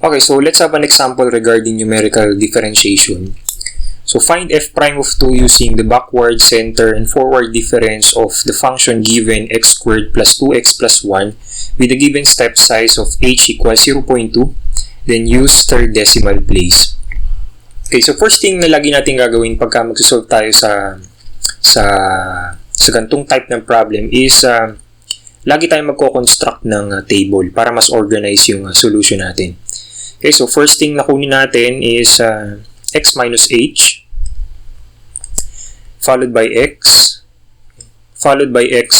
Okay, so let's have an example regarding numerical differentiation. So find f prime of 2 using the backward, center, and forward difference of the function given x squared plus 2x plus 1 with a given step size of h equals 0.2. Then use third decimal place. Okay, so first thing na lagi natin gagawin pagka magsosolve tayo sa ganitong type ng problem is lagi tayong magko-construct ng table para mas organize yung solution natin. Okay, so first thing na kunin natin is x minus h followed by x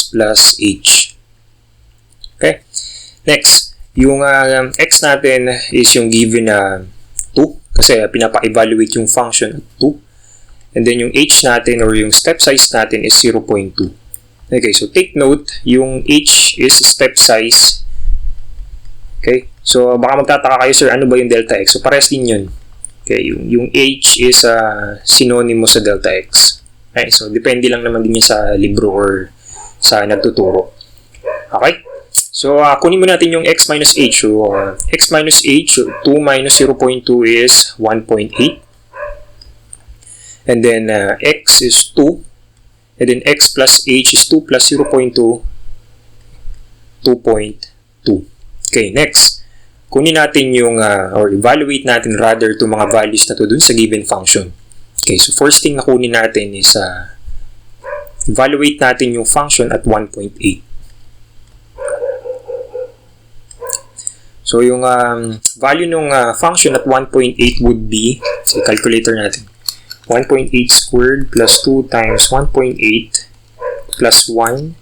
plus h. Okay, next, yung x natin is yung given na 2 kasi pinapa-evaluate yung function at 2, and then yung h natin or yung step size natin is 0.2. Okay, so take note, yung h is step size. Okay, so baka magtataka kayo, sir, ano ba yung delta x? So parehas din yun. Okay, yung h is synonymous sa delta x. Okay, so depende lang naman din yun sa libro or sa nagtuturo. Okay, so kunin mo natin yung x minus h. So x minus h, 2 minus 0.2 is 1.8. And then x is 2. And then x plus h is 2 plus 0.2, 2.2. Okay, next. Kunin natin yung, or evaluate natin rather itong mga values na to dun sa given function. Okay, so first thing na kunin natin is evaluate natin yung function at 1.8. So yung value ng function at 1.8 would be, so calculator natin, 1.8 squared plus 2 times 1.8 plus 1,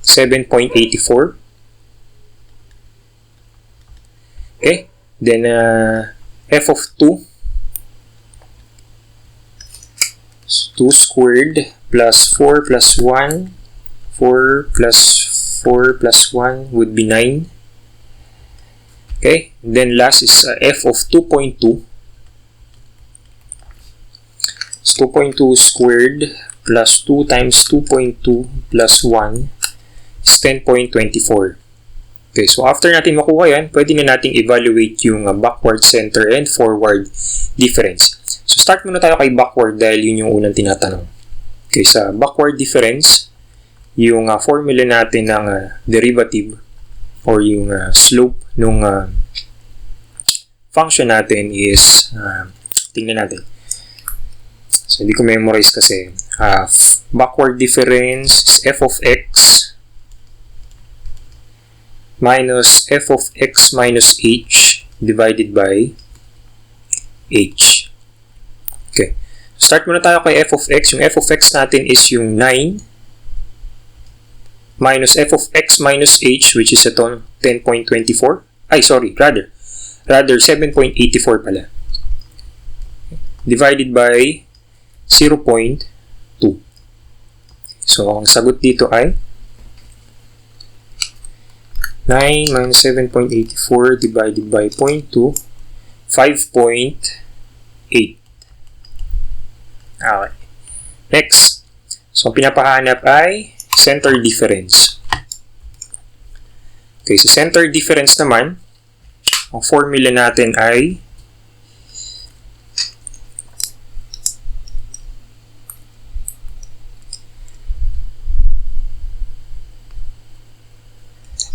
7.84. Okay, then f of 2 is 2 squared plus 4 plus 1, 4 plus 4 plus 1 would be 9. Okay, then last is f of 2.2 is 2.2 squared plus 2 times 2.2 plus 1 is 10.24. Okay, so after natin makuha yan, pwede na nating evaluate yung backward, center, and forward difference. So start muna tayo kay backward dahil yun yung unang tinatanong. Okay, sa backward difference, yung formula natin ng derivative or yung slope ng function natin is, tingnan natin. So hindi ko memorize kasi. Backward difference is f of x minus f of x minus h divided by h. Okay. Start muna tayo kay f of x. Yung f of x natin is yung 9 minus f of x minus h, which is ito, 10.24. Ay, sorry, rather 7.84 pala. Divided by 0.2. So, ang sagot dito ay 9 minus 7.84 divided by 0.2, 5.8. Okay. Next. So, ang pinapahanap ay center difference. Okay, so center difference naman, ang formula natin ay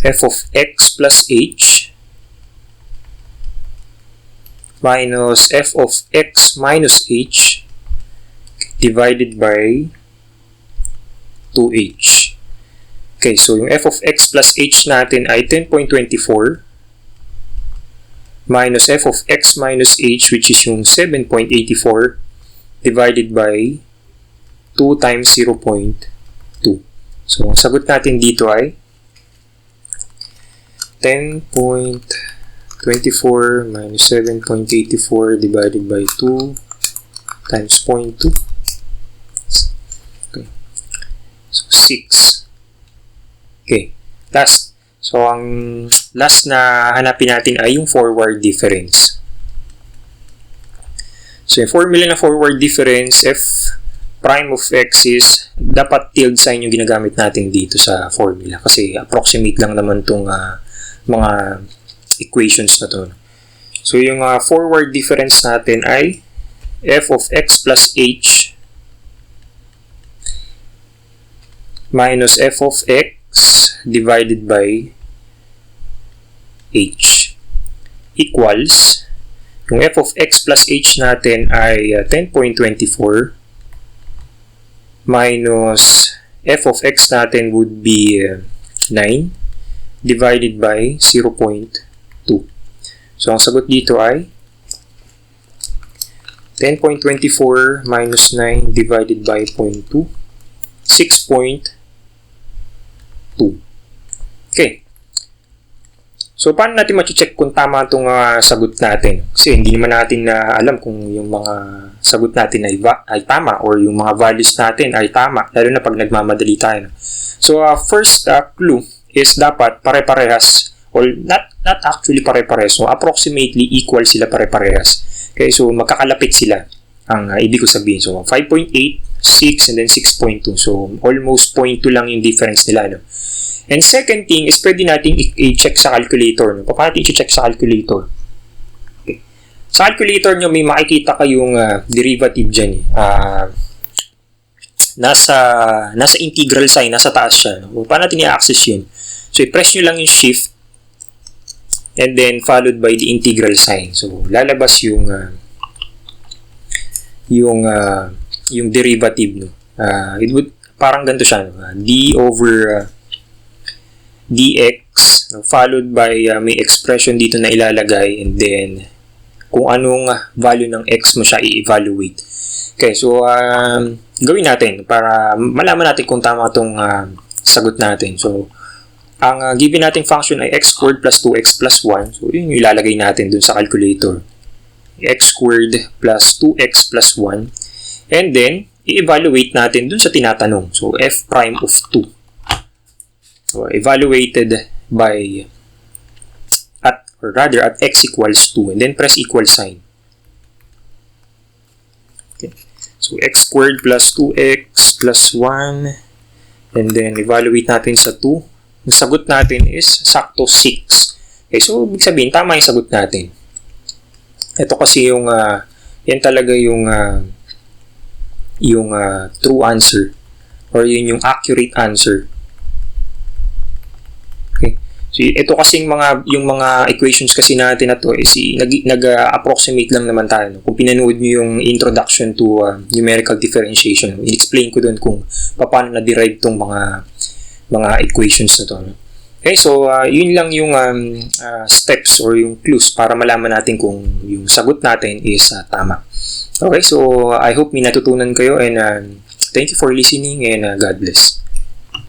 f of x plus h minus f of x minus h divided by 2h. Okay, so yung f of x plus h natin ay 10.24 minus f of x minus h, which is yung 7.84, divided by 2 times 0.2. So, ang sagot natin dito ay 10.24 minus 7.84 divided by 2 times 0.2. Okay. So, 6. Okay. Last. So, ang last na hanapin natin ay yung forward difference. So, yung formula na forward difference, f prime of x is, dapat tilde sign yung ginagamit natin dito sa formula. Kasi approximate lang naman itong mga equations na to. So, yung forward difference natin ay f of x plus h minus f of x divided by h equals, yung f of x plus h natin ay 10.24 minus f of x natin would be 9 divided by 0.2. So, ang sagot dito ay 10.24 minus 9 divided by 0.2, 6.2. Okay. So, paano natin ma-check kung tama itong sagot natin? Kasi hindi naman natin alam kung yung mga sagot natin ay tama or yung mga values natin ay tama, lalo na pag nagmamadali tayo. So, first clue is dapat pare-parehas, or not actually pare-parehas, so approximately equal sila pare-parehas. Okay, so magkakalapit sila ang ibig ko sabihin. So, 5.8, 6, and then 6.2. So, almost 0.2 lang yung difference nila. No? And second thing is pwede natin i-check sa calculator. No? Paano natin i-check sa calculator? Okay. Sa calculator nyo, may makikita kayong derivative dyan. Nasa integral sign, nasa taas siya. No? Paano natin i-access yun? So, i-press nyo lang yung shift and then followed by the integral sign. So, lalabas yung derivative, no. It would parang ganito siya, no? D over dx, no? Followed by may expression dito na ilalagay, and then kung anong value ng x mo siya i-evaluate. Okay, so gawin natin para malaman natin kung tama itong sagot natin. So, ang given nating function ay x squared plus 2x plus 1. So, yun yung ilalagay natin dun sa calculator. X squared plus 2x plus 1. And then, i-evaluate natin dun sa tinatanong. So, f prime of 2. So, evaluated by, at x equals 2. And then, press equal sign. Okay. So, x squared plus 2x plus 1. And then, evaluate natin sa 2. Ang sagot natin is sakto 6. Okay, so ibig sabihin tama yung sagot natin. Ito kasi yung yan talaga yung true answer or yun yung accurate answer. Okay. So ito kasi yung mga equations kasi natin na to is nag-approximate lang naman tayo. No? Kung pinanood niyo yung introduction to numerical differentiation, i-explain ko doon kung paano na-derive tong mga equations na to. Okay, so yun lang yung steps or yung clues para malaman natin kung yung sagot natin is tama. Okay, so I hope may natutunan kayo, and thank you for listening, and God bless.